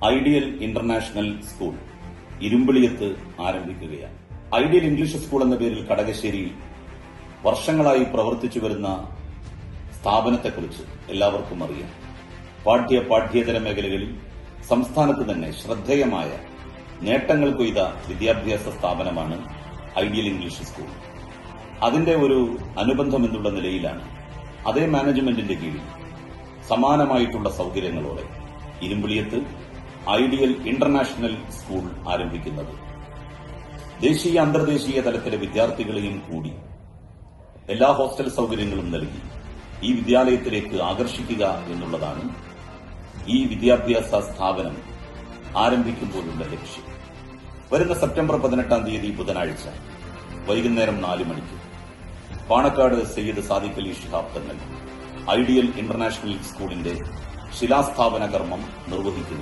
Ideal international school ഇരുമ്പിളിയത്ത് ആരംഭിക്കുകയാണ്. Ideal English school എന്ന പേരിൽ കടകശ്ശേരിയിൽ വർഷങ്ങളായി പ്രവർത്തിച്ചു വരുന്ന സ്ഥാപനത്തെക്കുറിച്ച് എല്ലാവർക്കും അറിയാം. പാഠ്യേതര മേഖലകളിൽ സംസ്ഥാനത്ത് തന്നെ ശ്രദ്ധേയമായ നേട്ടങ്ങൾ കൊയ്ത വിദ്യാഭ്യാസ സ്ഥാപനമാണ് ഐഡിയൽ ഇംഗ്ലീഷ് സ്കൂൾ. അതിന്റെ ഒരു അനുബന്ധം എന്നുള്ള നിലയിലാണ് അതേ മാനേജ്മെന്റിന്റെ കീഴിൽ സമാനമായിട്ടുള്ള സൌകര്യങ്ങളോടെ ഇരുമ്പിളിയത്ത് ഐഡിയൽ ഇന്റർനാഷണൽ സ്കൂൾ ആരംഭിക്കുന്നത്. ദേശീയ അന്തർദേശീയ തലത്തിലെ വിദ്യാർത്ഥികളെയും കൂടി എല്ലാ ഹോസ്റ്റൽ സൌകര്യങ്ങളും നൽകി ഈ വിദ്യാലയത്തിലേക്ക് ആകർഷിക്കുക എന്നുള്ളതാണ് ഈ വിദ്യാഭ്യാസ സ്ഥാപനം ആരംഭിക്കുമ്പോഴുള്ള ലക്ഷ്യം. വരുന്ന സെപ്റ്റംബർ 18 ബുധനാഴ്ച വൈകുന്നേരം 4 മണിക്ക് പാണക്കാട് സയ്യിദ് സാദിഖ് അലി ശിഹാബ് തങ്ങൾ ഐഡിയൽ ഇന്റർനാഷണൽ സ്കൂളിന്റെ ശിലാസ്ഥാപന കർമ്മം നിർവഹിക്കുക.